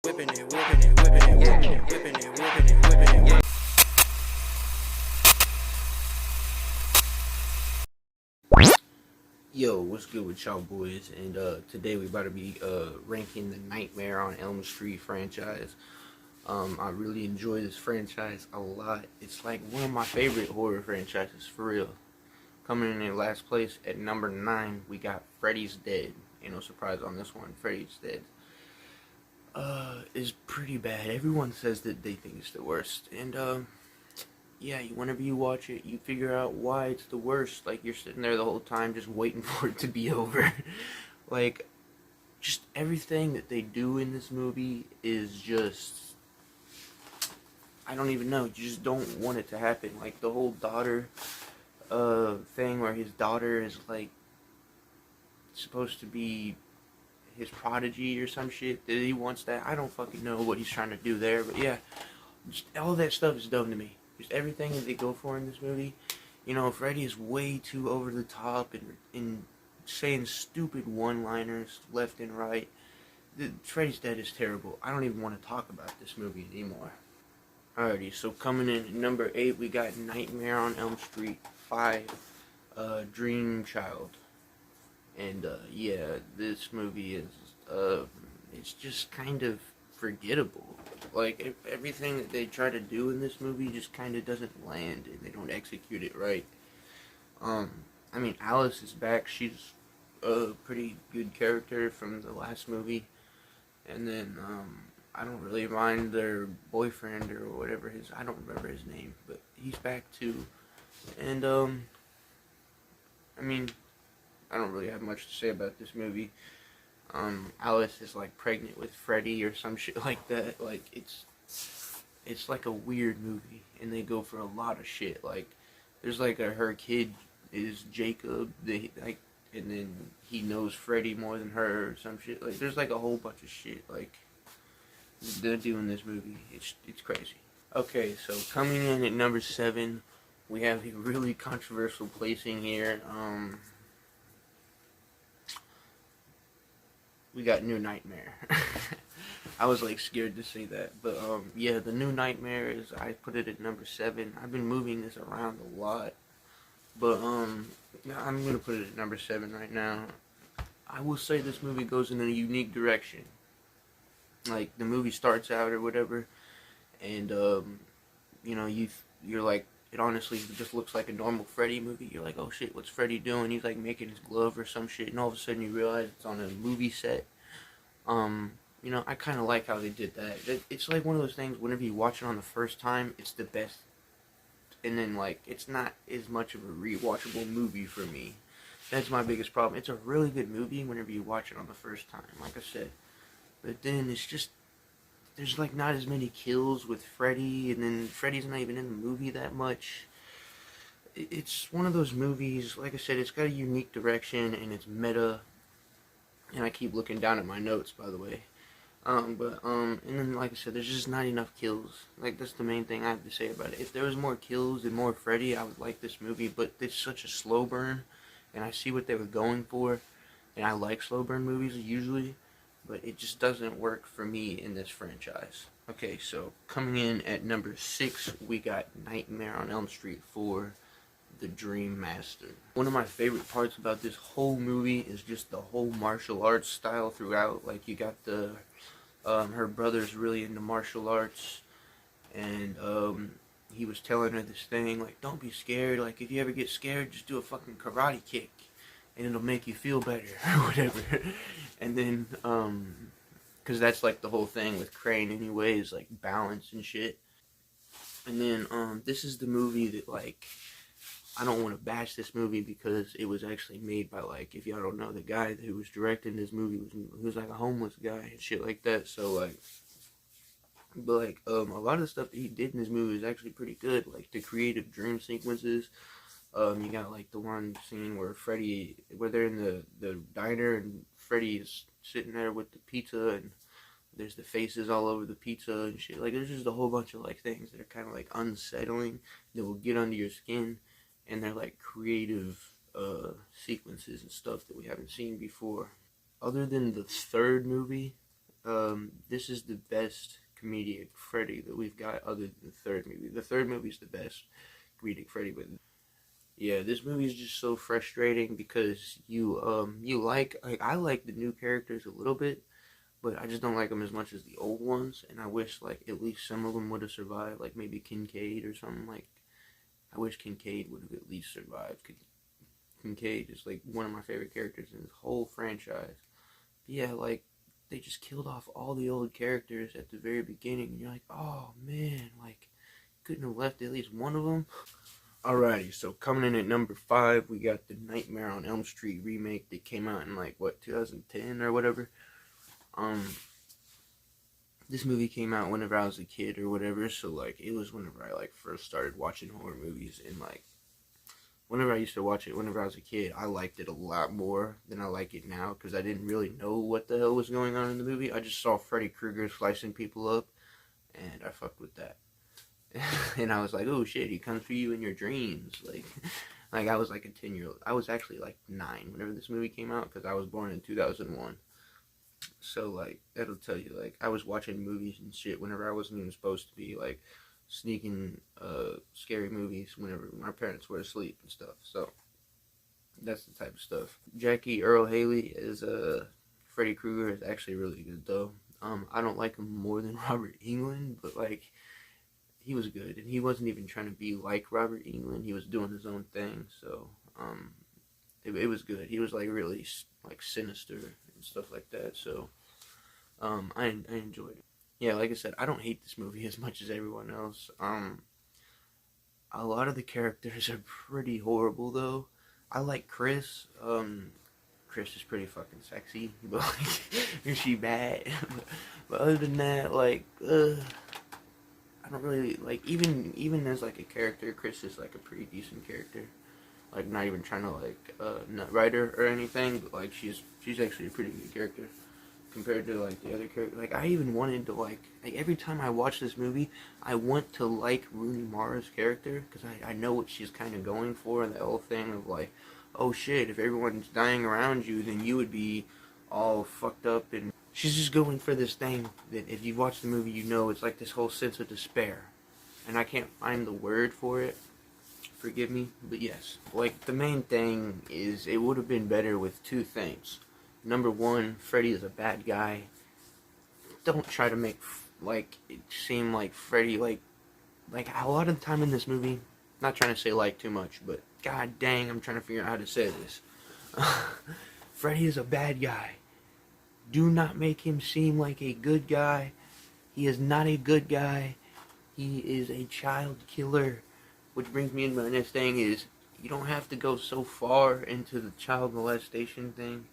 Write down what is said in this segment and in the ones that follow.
whipping it, whipping it, whipping it, whipping it, whipping it, whipping it, whipping it. Yo, what's good with y'all boys? And today we about to be ranking the Nightmare on Elm Street franchise. I really enjoy this franchise a lot. It's like one of my favorite horror franchises for real. Coming in last place at number 9, we got Freddy's Dead. Ain't no surprise on this one. Freddy's Dead is pretty bad. Everyone says that they think it's the worst, and yeah, whenever you watch it, you figure out why it's the worst. Like, you're sitting there the whole time just waiting for it to be over. Like, just everything that they do in this movie is just, I don't even know. You just don't want it to happen. Like, the whole daughter thing where his daughter is, like, supposed to be his prodigy or some shit. That he wants that. I don't fucking know what he's trying to do there. But yeah, just all that stuff is dumb to me. Just everything that they go for in this movie. You know, Freddy is way too over the top and saying stupid one-liners left and right. Freddy's Dead is terrible. I don't even want to talk about this movie anymore. Alrighty, so coming in at number 8, we got Nightmare on Elm Street 5, Dream Child. And yeah, this movie is it's just kind of forgettable. Like, everything that they try to do in this movie just kind of doesn't land, and they don't execute it right. I mean, Alice is back. She's a pretty good character from the last movie. And then, I don't really mind their boyfriend or whatever I don't remember his name, but he's back too. And, I mean, I don't really have much to say about this movie. Alice is like pregnant with Freddy or some shit like that. Like, it's like a weird movie, and they go for a lot of shit. Like, there's like her kid is Jacob, and then he knows Freddy more than her or some shit. Like, there's like a whole bunch of shit like they're doing this movie. It's crazy. Okay, so coming in at number 7, we have a really controversial placing here. We got New Nightmare. I was like scared to say that, but yeah, the New Nightmare is, I put it at number 7. I've been moving this around a lot, but I'm gonna put it at number 7 right now. I will say this movie goes in a unique direction. Like, the movie starts out or whatever, and you know, you're like, it honestly just looks like a normal Freddy movie. You're like, oh shit, what's Freddy doing? He's like making his glove or some shit, and all of a sudden you realize it's on a movie set. You know, I kind of like how they did that. It's like one of those things, whenever you watch it on the first time, it's the best. And then, like, it's not as much of a rewatchable movie for me. That's my biggest problem. It's a really good movie whenever you watch it on the first time, like I said. But then it's just, there's like not as many kills with Freddy, and then Freddy's not even in the movie that much. It's one of those movies, like I said, it's got a unique direction, and it's meta. And I keep looking down at my notes, by the way. And then, like I said, there's just not enough kills. Like, that's the main thing I have to say about it. If there was more kills and more Freddy, I would like this movie, but it's such a slow burn, and I see what they were going for, and I like slow burn movies usually, but it just doesn't work for me in this franchise. Okay, so coming in at number 6, we got Nightmare on Elm Street 4, The Dream Master. One of my favorite parts about this whole movie is just the whole martial arts style throughout. Like, you got her brother's really into martial arts, and he was telling her this thing, like, don't be scared. Like, if you ever get scared, just do a fucking karate kick, and it'll make you feel better, or whatever. And then, because that's like the whole thing with Crane anyways, like balance and shit. And then, this is the movie that, like, I don't want to bash this movie because it was actually made by, like, if y'all don't know, the guy who was directing this movie was like a homeless guy and shit like that. So, like, but like, a lot of the stuff that he did in this movie is actually pretty good. Like, the creative dream sequences. You got like the one scene where they're in the diner, and Freddy's sitting there with the pizza, and there's the faces all over the pizza and shit. Like, there's just a whole bunch of like things that are kind of like unsettling that will get under your skin. And they're like creative sequences and stuff that we haven't seen before. Other than the third movie, this is the best comedic Freddy that we've got other than the third movie. The third movie is the best comedic Freddy, but yeah, this movie is just so frustrating because you like I like the new characters a little bit, but I just don't like them as much as the old ones, and I wish like at least some of them would have survived, like maybe Kincaid or something. Like I wish Kincaid would have at least survived. Kincaid is like one of my favorite characters in this whole franchise. But yeah, like they just killed off all the old characters at the very beginning, and you're like, oh man, like couldn't have left at least one of them. Alrighty, so coming in at number 5, we got the Nightmare on Elm Street remake that came out in like what 2010 or whatever. This movie came out whenever I was a kid or whatever, so like it was whenever I like first started watching horror movies, and like whenever I used to watch it whenever I was a kid, I liked it a lot more than I like it now because I didn't really know what the hell was going on in the movie. I just saw Freddy Krueger slicing people up, and I fucked with that. And I was like, oh shit, he comes for you in your dreams. Like I was like a 10-year-old. I was actually like 9 whenever this movie came out because I was born in 2001. So like that'll tell you, like I was watching movies and shit whenever I wasn't even supposed to be, like sneaking scary movies whenever my parents were asleep and stuff. So that's the type of stuff. Jackie Earl Haley as Freddy Krueger is actually really good though. I don't like him more than Robert Englund, but like he was good, and he wasn't even trying to be like Robert Englund. He was doing his own thing, so it was good. He was like really like sinister and stuff like that. So I enjoyed it. Yeah, like I said, I don't hate this movie as much as everyone else. A lot of the characters are pretty horrible though. I like Chris. Chris is pretty fucking sexy, but like, is she bad? But other than that, like, I don't really like even as like a character. Chris is like a pretty decent character. Like not even trying to like not write her or anything, but like she's actually a pretty good character compared to like the other character. Like I even wanted to like every time I watch this movie, I want to like Rooney Mara's character because I know what she's kind of going for, and that whole thing of like, oh shit, if everyone's dying around you, then you would be all fucked up. And she's just going for this thing that if you've watched the movie, you know it's like this whole sense of despair. And I can't find the word for it. Forgive me. But yes. Like, the main thing is it would have been better with 2 things. Number 1, Freddy is a bad guy. Don't try to make, like, it seem like Freddy, like a lot of the time in this movie, not trying to say like too much, but god dang, I'm trying to figure out how to say this. Freddy is a bad guy. Do not make him seem like a good guy. He is not a good guy. He is a child killer. Which brings me into my next thing is, you don't have to go so far into the child molestation thing.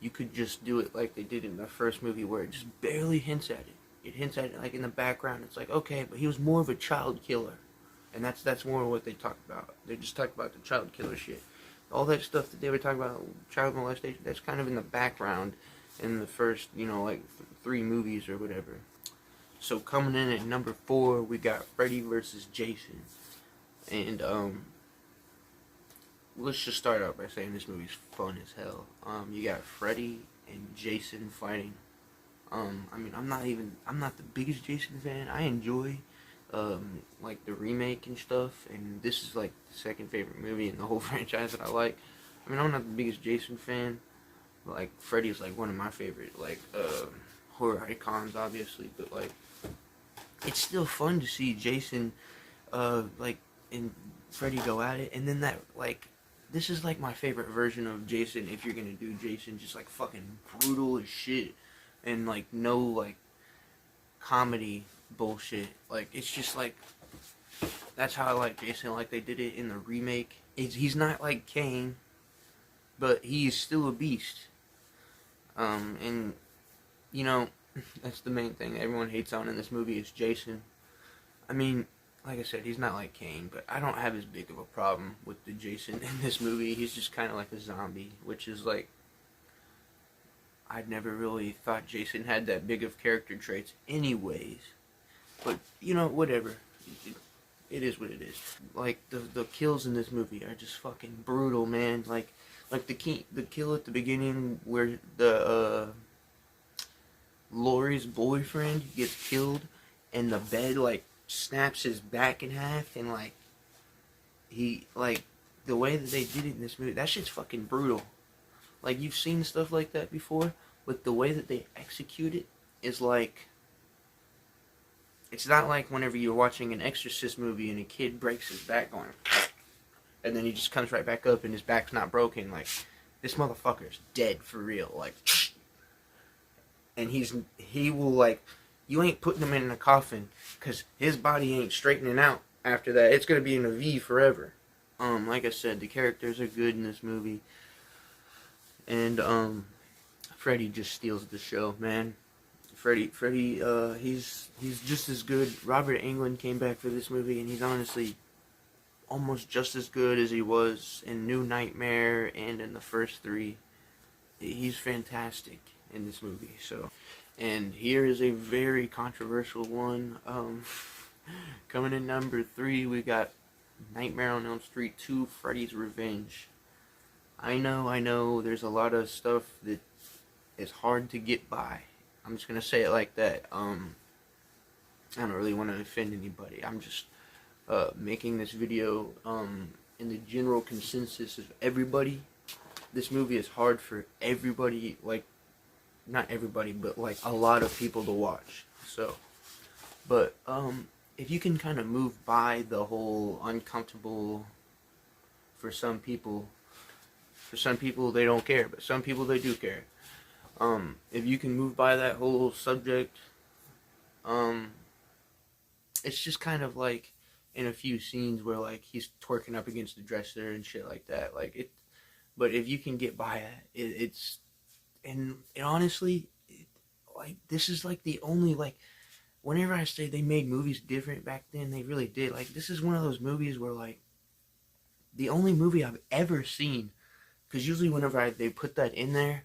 You could just do it like they did in the first movie where it just barely hints at it. It hints at it like in the background. It's like, okay, but he was more of a child killer. And that's more what they talked about. They just talked about the child killer shit. All that stuff that they were talking about, child molestation, that's kind of in the background in the first, like 3 movies or whatever. So coming in at number 4, we got Freddy vs. Jason. And let's just start out by saying this movie's fun as hell. You got Freddy and Jason fighting. I mean, I'm not the biggest Jason fan. I enjoy like the remake and stuff, and this is like the second favorite movie in the whole franchise that I like. I mean, I'm not the biggest Jason fan. Like Freddy's like one of my favorite like horror icons, obviously, but like it's still fun to see Jason like and Freddy go at it, and then that like this is like my favorite version of Jason. If you're gonna do Jason, just like fucking brutal as shit, and like no like comedy bullshit. Like it's just like that's how I like Jason. Like they did it in the remake. He's not like Kane, but he's still a beast. And that's the main thing everyone hates on in this movie is Jason. I mean, like I said, he's not like Kane, but I don't have as big of a problem with the Jason in this movie. He's just kind of like a zombie, which is like, I'd never really thought Jason had that big of character traits anyways. But, whatever. It is what it is. Like, the kills in this movie are just fucking brutal, man. Like the kill at the beginning where the Laurie's boyfriend gets killed, and the bed like snaps his back in half, and like he like the way that they did it in this movie, that shit's fucking brutal. Like you've seen stuff like that before, but the way that they execute it is like, it's not like whenever you're watching an Exorcist movie and a kid breaks his back going, and then he just comes right back up and his back's not broken. Like, this motherfucker's dead for real. Like, and he will like, you ain't putting him in a coffin because his body ain't straightening out after that. It's gonna be in a V forever. Like I said, the characters are good in this movie, and Freddy just steals the show, man. Freddy, he's just as good. Robert Englund came back for this movie, and he's honestly almost just as good as he was in New Nightmare and in the first three. He's fantastic in this movie. So, and here is a very controversial one. Coming in number 3, we got Nightmare on Elm Street 2: Freddy's Revenge. I know, there's a lot of stuff that is hard to get by. I'm just gonna say it like that. I don't really want to offend anybody. I'm just making this video in the general consensus of everybody. This movie is hard for everybody, like, not everybody, but like a lot of people to watch. So, but if you can kind of move by the whole uncomfortable, for some people they don't care, but some people they do care. If you can move by that whole subject, it's just kind of like in a few scenes where like he's twerking up against the dresser and shit like that. Like it, but if you can get by it's, and honestly, like this is like the only, like, whenever I say they made movies different back then, they really did. Like, this is one of those movies where like the only movie I've ever seen, because usually whenever they put that in there,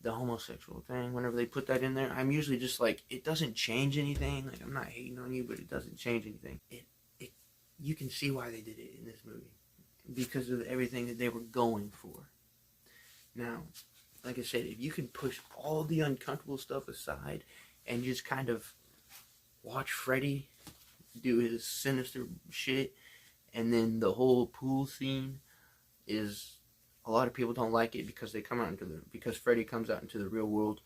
the homosexual thing, whenever they put that in there, I'm usually just like, it doesn't change anything. Like, I'm not hating on you, but it doesn't change anything. You can see why they did it in this movie, because of everything that they were going for. Now, like I said, if you can push all the uncomfortable stuff aside and just kind of watch Freddy do his sinister shit, and then the whole pool scene is, a lot of people don't like it because because Freddy comes out into the real world.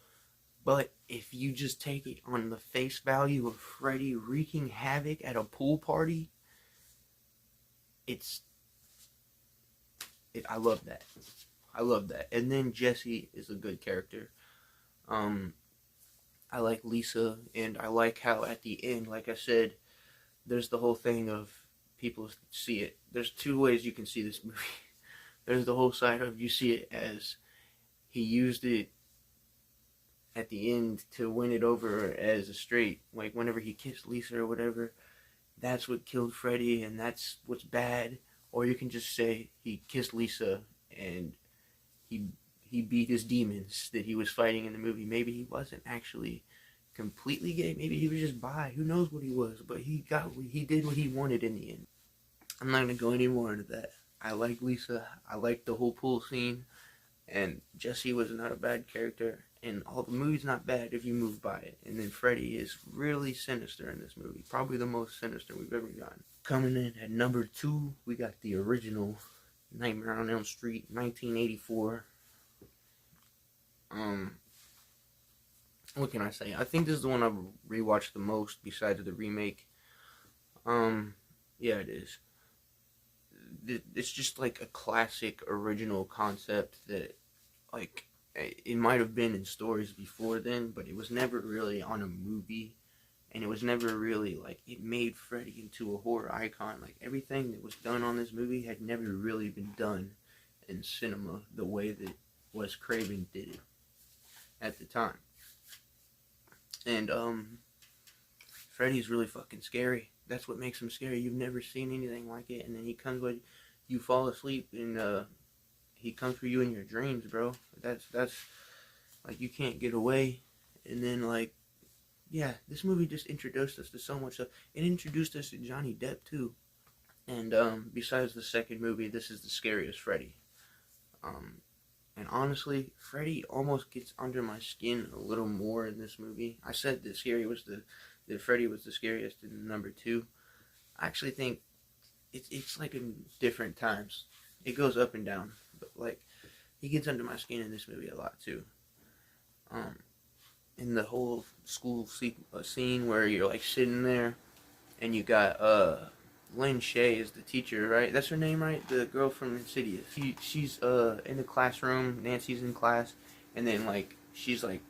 But if you just take it on the face value of Freddy wreaking havoc at a pool party, I love that. I love that. And then Jesse is a good character. I like Lisa, and I like how at the end, like I said, there's the whole thing of people see it. There's two ways you can see this movie. There's the whole side of, you see it as he used it at the end to win it over as a straight. Like, whenever he kissed Lisa or whatever, that's what killed Freddy, and that's what's bad. Or you can just say he kissed Lisa and he beat his demons that he was fighting in the movie. Maybe he wasn't actually completely gay. Maybe he was just bi. Who knows what he was? But he did what he wanted in the end. I'm not gonna go any more into that. I like Lisa. I like the whole pool scene. And Jesse was not a bad character. And all the movie's not bad if you move by it. And then Freddy is really sinister in this movie. Probably the most sinister we've ever gotten. Coming in at number 2, we got the original Nightmare on Elm Street, 1984. What can I say? I think this is the one I've rewatched the most besides the remake. Yeah, it is. It's just like a classic original concept that, like, it might have been in stories before then, but it was never really on a movie, and it was never really, like, it made Freddy into a horror icon. Like, everything that was done on this movie had never really been done in cinema the way that Wes Craven did it at the time. And Freddy's really fucking scary. That's what makes him scary. You've never seen anything like it, and then he comes when you fall asleep, and he comes for you in your dreams, bro. That's like, you can't get away. And then, like, yeah, this movie just introduced us to so much stuff. It introduced us to Johnny Depp too. And besides the second movie, this is the scariest Freddy. And honestly, Freddy almost gets under my skin a little more in this movie. I said that Freddy was the scariest in number two. I actually think it's like in different times. It goes up and down, but like he gets under my skin in this movie a lot too. Um, in the whole school scene where you're like sitting there and you got Lynn Shay is the teacher, right? That's her name, right? The girl from Insidious. She's in the classroom. Nancy's in class, and then like she's like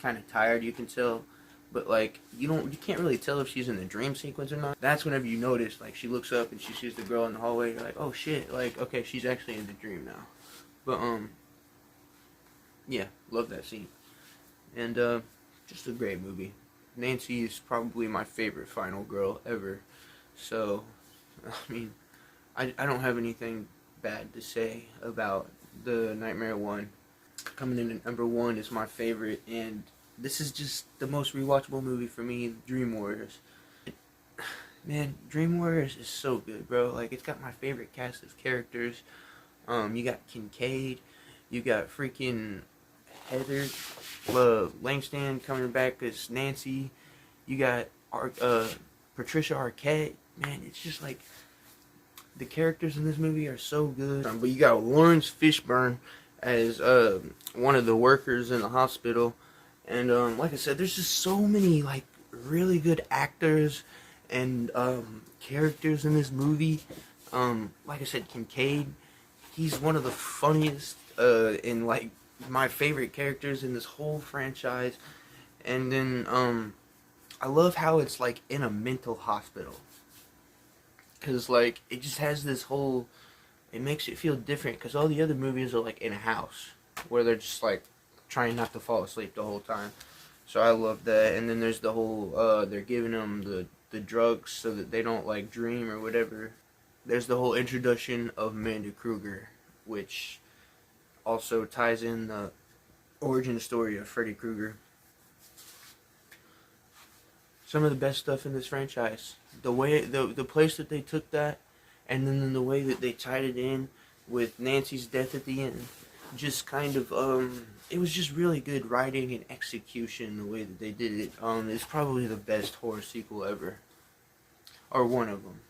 kind of tired. You can tell, but like you can't really tell if she's in the dream sequence or not. That's whenever you notice like she looks up and she sees the girl in the hallway. You're like, oh shit, like okay, she's actually in the dream now. But yeah, love that scene, and just a great movie. Nancy is probably my favorite final girl ever. So, I mean, I don't have anything bad to say about the Nightmare 1. Coming in at number 1 is my favorite, and this is just the most rewatchable movie for me, Dream Warriors. Man, Dream Warriors is so good, bro. Like, it's got my favorite cast of characters. You got Kincaid, you got freaking Heather Langston coming back as Nancy, you got Patricia Arquette. Man, it's just like the characters in this movie are so good. But you got Lawrence Fishburne as one of the workers in the hospital, and like I said, there's just so many like really good actors and characters in this movie. Like I said, Kincaid, he's one of the funniest and like my favorite characters in this whole franchise. And then I love how it's like in a mental hospital. Cause like it just has this whole, it makes it feel different. Cause all the other movies are like in a house where they're just like trying not to fall asleep the whole time. So I love that. And then there's the whole they're giving them the drugs so that they don't like dream or whatever. There's the whole introduction of Amanda Kruger, which also ties in the origin story of Freddy Krueger. Some of the best stuff in this franchise. The way the place that they took that, and then the way that they tied it in with Nancy's death at the end, just kind of it was just really good writing and execution. The way that they did it, it's probably the best horror sequel ever, or one of them.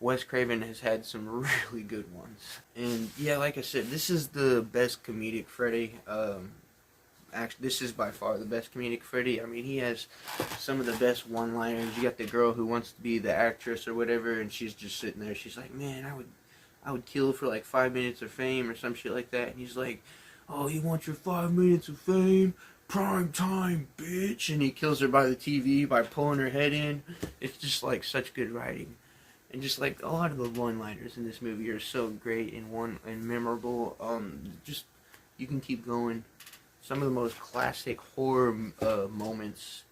Wes Craven has had some really good ones, and yeah, like I said, this is the best comedic Freddy. Actually, this is by far the best comedic Freddy. I mean, he has some of the best one-liners. You got the girl who wants to be the actress or whatever, and she's just sitting there. She's like, "Man, I would kill for like 5 minutes of fame or some shit like that." And he's like, "Oh, you want your 5 minutes of fame? Prime time, bitch!" And he kills her by the TV by pulling her head in. It's just like such good writing, and just like a lot of the one-liners in this movie are so great and memorable. Just you can keep going. Some of the most classic horror moments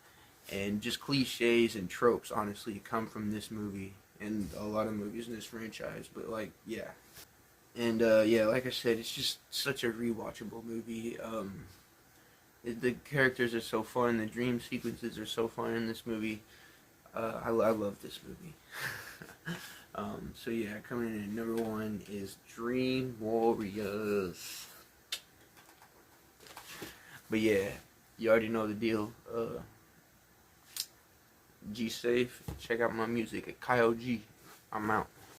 and just cliches and tropes, honestly, come from this movie and a lot of movies in this franchise. But like, yeah, and yeah, like I said, it's just such a rewatchable movie. The characters are so fun. The dream sequences are so fun in this movie. I love this movie. So yeah, coming in at number 1 is Dream Warriors. But yeah, you already know the deal. G Safe. Check out my music at Kyle G. I'm out.